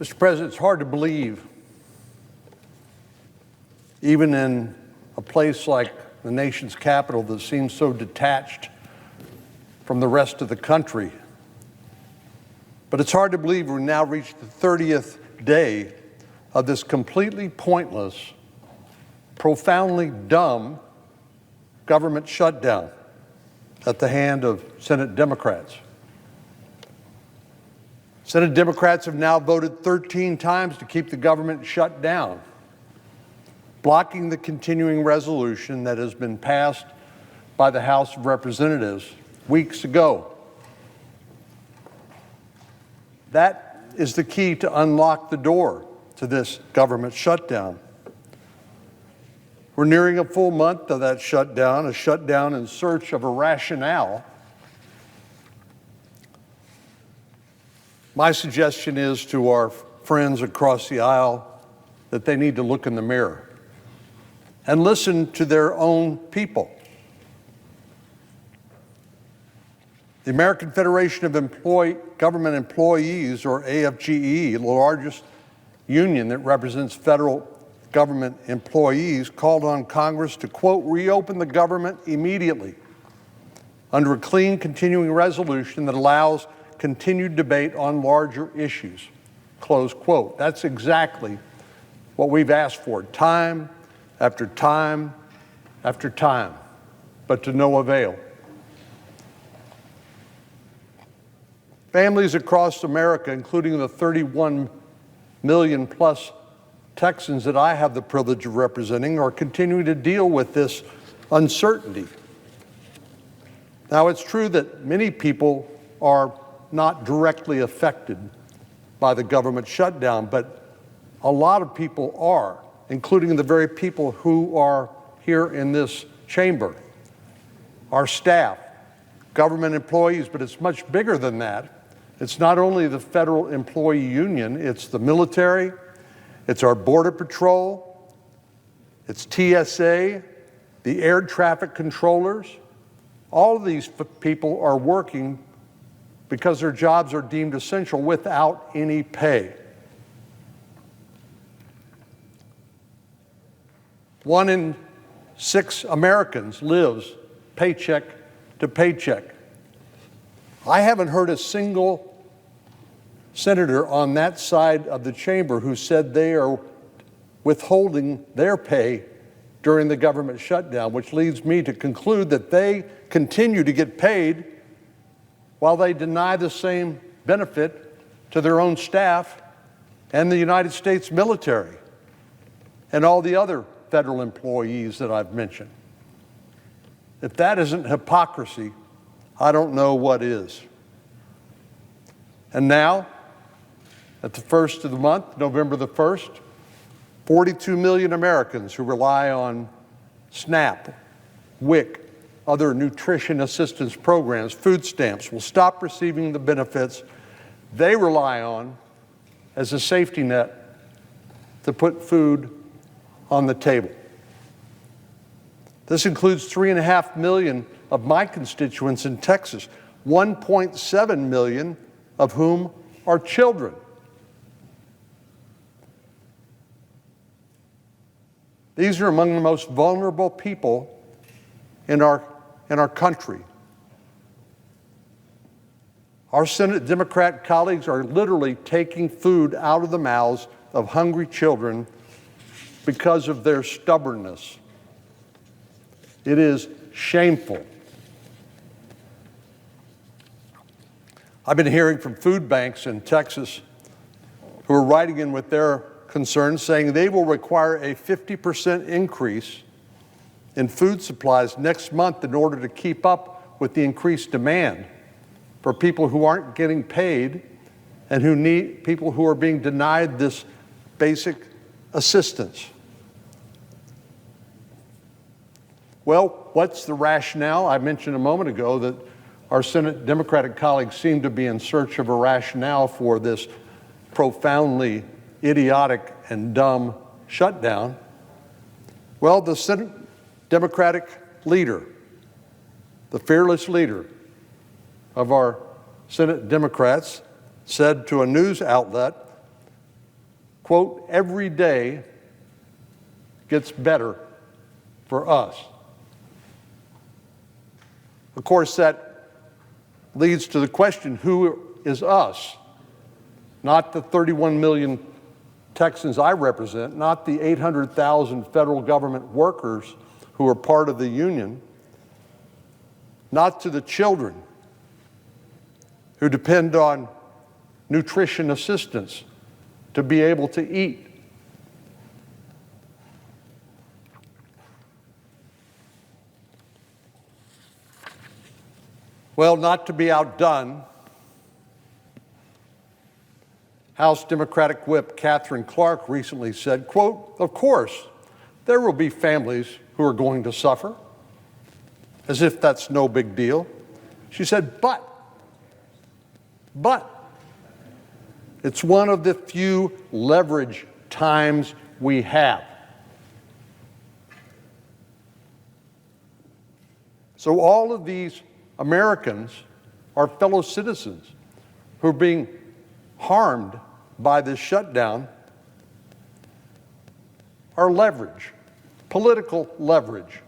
Mr. President, it's hard to believe, even in a place like the nation's capital that seems so detached from the rest of the country. But it's hard to believe we've now reached the 30th day of this completely pointless, profoundly dumb government shutdown at the hand of Senate Democrats. Senate Democrats have now voted 13 times to keep the government shut down, blocking the continuing resolution that has been passed by the House of Representatives weeks ago. That is the key to unlock the door to this government shutdown. We're nearing a full month of that shutdown, a shutdown in search of a rationale. My suggestion is to our friends across the aisle that they need to look in the mirror and listen to their own people. The American Federation of Government Employees, or AFGE, the largest union that represents federal government employees, called on Congress to, quote, reopen the government immediately under a clean continuing resolution that allows continued debate on larger issues, close quote. That's exactly what we've asked for, time after time after time, but to no avail. Families across America, including the 31 million plus Texans that I have the privilege of representing, are continuing to deal with this uncertainty. Now, it's true that many people are not directly affected by the government shutdown, but a lot of people are, including the very people who are here in this chamber, our staff, government employees, but it's much bigger than that. It's not only the federal employee union, it's the military, it's our Border Patrol, it's TSA, the air traffic controllers. All of these people are working because their jobs are deemed essential without any pay. 1 in 6 Americans lives paycheck to paycheck. I haven't heard a single senator on that side of the chamber who said they are withholding their pay during the government shutdown, which leads me to conclude that they continue to get paid while they deny the same benefit to their own staff and the United States military and all the other federal employees that I've mentioned. If that isn't hypocrisy, I don't know what is. And now, at the first of the month, November the 1st, 42 million Americans who rely on SNAP, WIC, other nutrition assistance programs, food stamps, will stop receiving the benefits they rely on as a safety net to put food on the table. This includes 3.5 million of my constituents in Texas, 1.7 million of whom are children. These are among the most vulnerable people in our country. Our Senate Democrat colleagues are literally taking food out of the mouths of hungry children because of their stubbornness. It is shameful. I've been hearing from food banks in Texas who are writing in with their concerns, saying they will require a 50% increase in food supplies next month in order to keep up with the increased demand for people who aren't getting paid and who need people who are being denied this basic assistance. Well, what's the rationale? I mentioned a moment ago that our Senate Democratic colleagues seem to be in search of a rationale for this profoundly idiotic and dumb shutdown. Well, the Senate Democratic leader, the fearless leader of our Senate Democrats, said to a news outlet quote, every day gets better for us. Of course, that leads to the question, who is us? Not the 31 million Texans I represent, not the 800,000 federal government workers who are part of the union, not to the children who depend on nutrition assistance to be able to eat. Well, not to be outdone, House Democratic Whip Catherine Clark recently said, quote, of course, there will be families who are going to suffer, as if that's no big deal. She said, but, it's one of the few leverage times we have. So all of these Americans are fellow citizens who are being harmed by this shutdown are leverage, political leverage.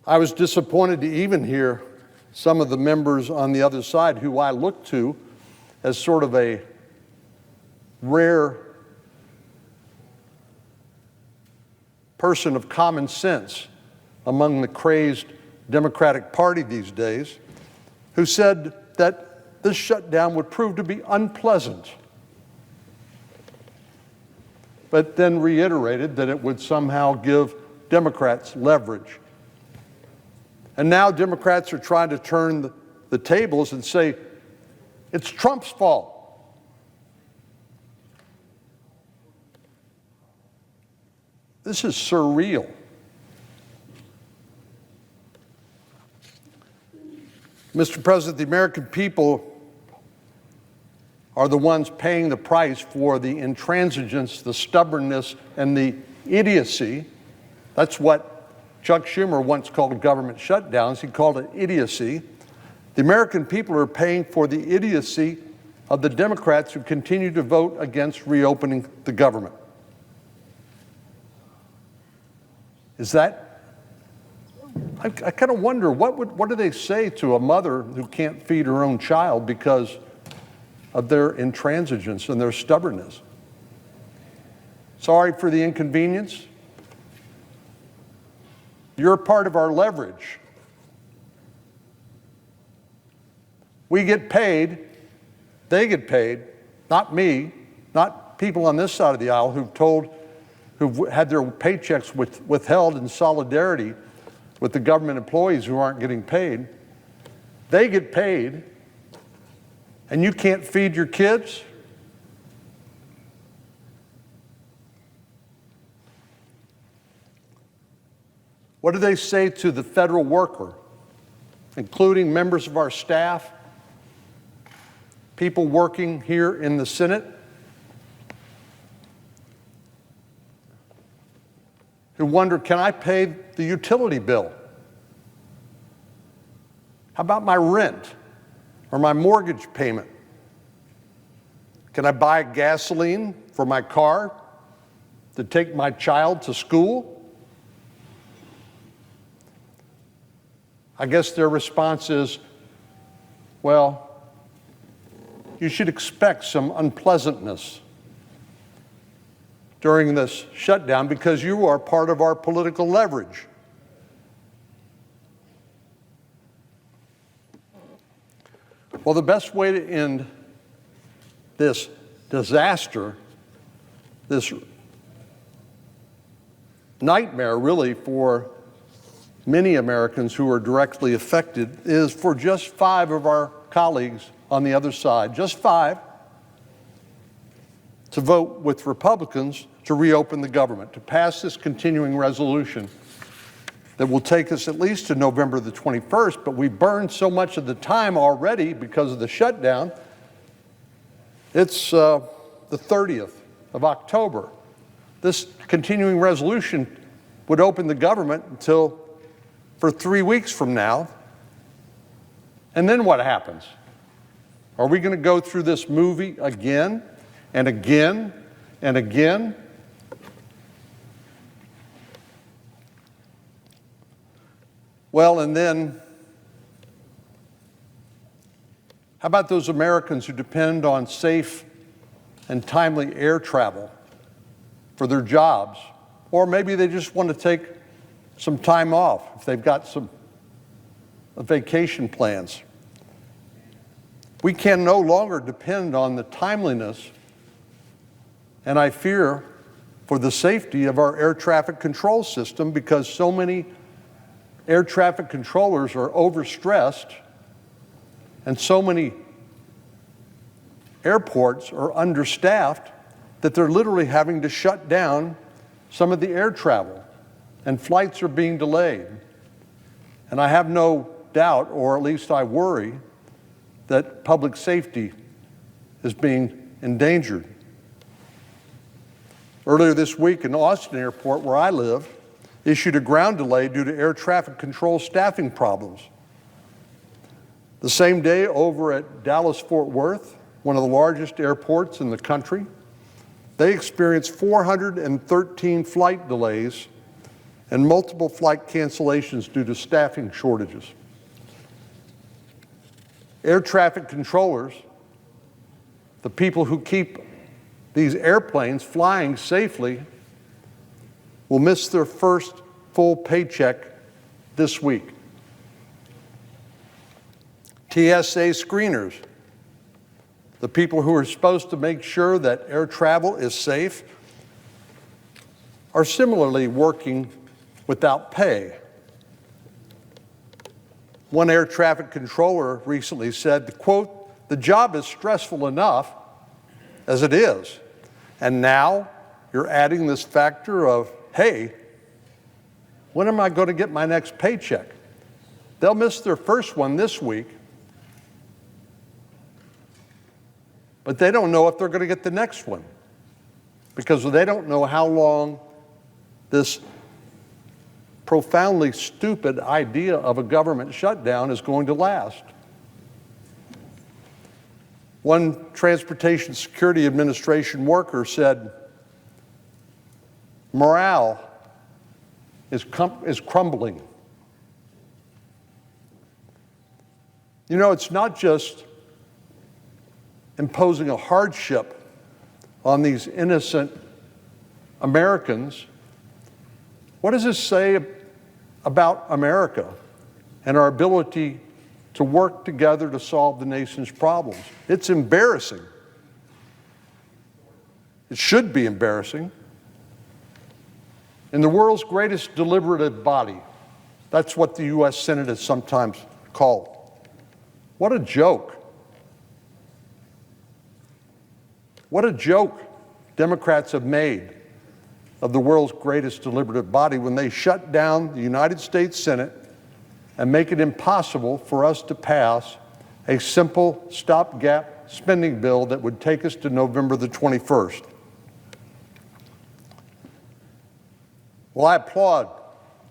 I was disappointed to even hear some of the members on the other side who I look to as sort of a rare person of common sense among the crazed Democratic Party these days, who said that this shutdown would prove to be unpleasant, but then reiterated that it would somehow give Democrats leverage. And now Democrats are trying to turn the tables and say, it's Trump's fault. This is surreal. Mr. President, the American people are the ones paying the price for the intransigence, the stubbornness, and the idiocy. That's what Chuck Schumer once called government shutdowns. He called it idiocy. The American people are paying for the idiocy of the Democrats who continue to vote against reopening the government. Is that, I kind of wonder, what do they say to a mother who can't feed her own child because of their intransigence and their stubbornness? Sorry for the inconvenience. You're part of our leverage. We get paid, they get paid, not me, not people on this side of the aisle who've had their paychecks withheld in solidarity with the government employees who aren't getting paid. They get paid, and you can't feed your kids? What do they say to the federal worker, including members of our staff, people working here in the Senate, who wonder, can I pay the utility bill? How about my rent or my mortgage payment? Can I buy gasoline for my car to take my child to school? I guess their response is, well, you should expect some unpleasantness during this shutdown because you are part of our political leverage. Well, the best way to end this disaster, this nightmare really for many Americans who are directly affected, is for just 5 of our colleagues on the other side, just 5, to vote with Republicans to reopen the government, to pass this continuing resolution that will take us at least to November the 21st, but we burned so much of the time already because of the shutdown. It's the 30th of October. This continuing resolution would open the government until for 3 weeks from now, And then what happens? Are we going to go through this movie again and again and again? Well, and then how about those Americans who depend on safe and timely air travel for their jobs? Or maybe they just want to take some time off if they've got some vacation plans. We can no longer depend on the timeliness, and I fear for the safety of our air traffic control system, because so many air traffic controllers are overstressed and so many airports are understaffed that they're literally having to shut down some of the air travel, and flights are being delayed. And I have no doubt, or at least I worry, that public safety is being endangered. Earlier this week, an Austin airport, where I live, issued a ground delay due to air traffic control staffing problems. The same day, over at Dallas-Fort Worth, one of the largest airports in the country, they experienced 413 flight delays and multiple flight cancellations due to staffing shortages. Air traffic controllers, the people who keep these airplanes flying safely, will miss their first full paycheck this week. TSA screeners, the people who are supposed to make sure that air travel is safe, are similarly working without pay. One air traffic controller recently said, quote, "The job is stressful enough as it is, and now you're adding this factor of, hey, when am I going to get my next paycheck?" They'll miss their first one this week, but they don't know if they're going to get the next one, because they don't know how long this profoundly stupid idea of a government shutdown is going to last. One Transportation Security Administration worker said, "Morale is crumbling." You know, it's not just imposing a hardship on these innocent Americans. What does this say about America and our ability to work together to solve the nation's problems? It's embarrassing. It should be embarrassing. In the world's greatest deliberative body, that's what the U.S. Senate is sometimes called. What a joke. What a joke Democrats have made of the world's greatest deliberative body when they shut down the United States Senate and make it impossible for us to pass a simple stopgap spending bill that would take us to November the 21st. Well, I applaud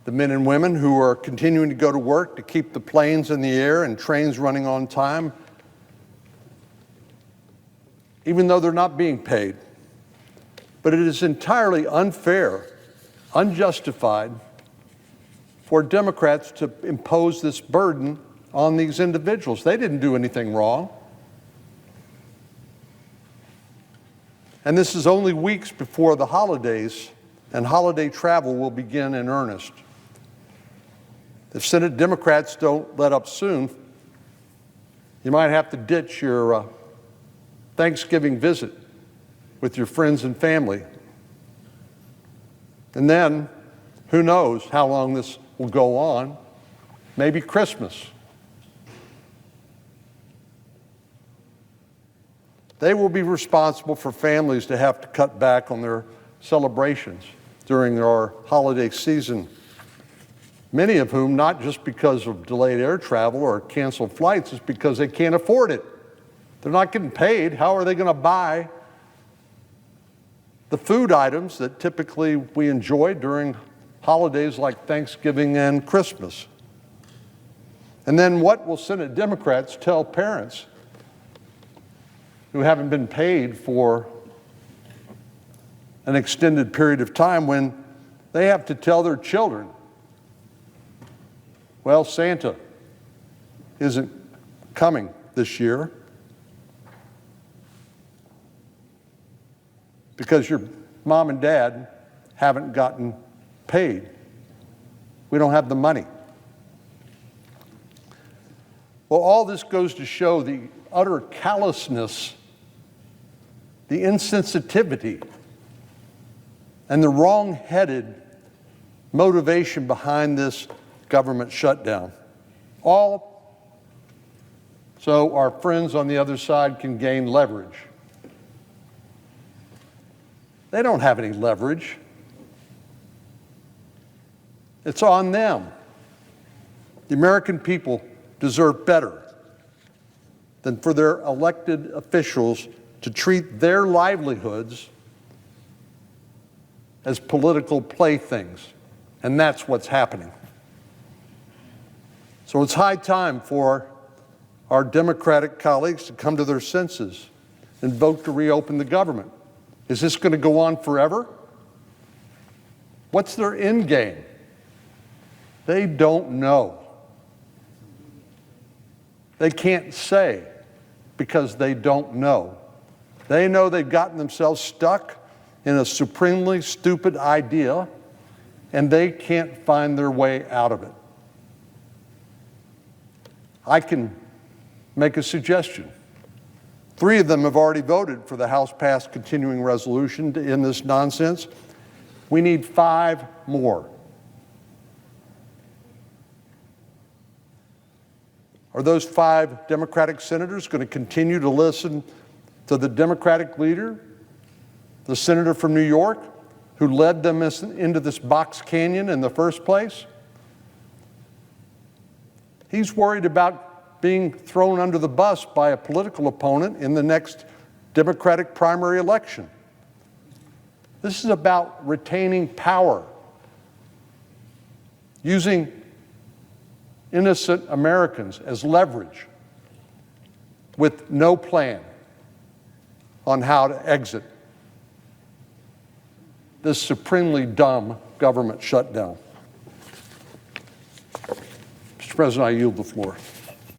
the men and women who are continuing to go to work to keep the planes in the air and trains running on time, even though they're not being paid. But it is entirely unfair, unjustified for Democrats to impose this burden on these individuals. They didn't do anything wrong. And this is only weeks before the holidays, and holiday travel will begin in earnest. If Senate Democrats don't let up soon, you might have to ditch your Thanksgiving visit with your friends and family. And then, who knows how long this will go on? Maybe Christmas. They will be responsible for families to have to cut back on their celebrations during our holiday season, many of whom, not just because of delayed air travel or canceled flights, it's because they can't afford it. They're not getting paid. How are they going to buy the food items that typically we enjoy during holidays like Thanksgiving and Christmas? And then what will Senate Democrats tell parents who haven't been paid for an extended period of time when they have to tell their children, well, Santa isn't coming this year because your mom and dad haven't gotten paid. We don't have the money. Well, all this goes to show the utter callousness, the insensitivity, and the wrong-headed motivation behind this government shutdown. All so our friends on the other side can gain leverage. They don't have any leverage. It's on them. The American people deserve better than for their elected officials to treat their livelihoods as political playthings. And that's what's happening. So it's high time for our Democratic colleagues to come to their senses and vote to reopen the government. Is this going to go on forever? What's their end game? They don't know. They can't say because they don't know. They know they've gotten themselves stuck in a supremely stupid idea, and they can't find their way out of it. I can make a suggestion. 3 of them have already voted for the House-passed continuing resolution to end this nonsense. We need 5 more. Are those 5 Democratic senators going to continue to listen to the Democratic leader, the senator from New York, who led them into this box canyon in the first place? He's worried about being thrown under the bus by a political opponent in the next Democratic primary election. This is about retaining power, using innocent Americans as leverage with no plan on how to exit this supremely dumb government shutdown. Mr. President, I yield the floor.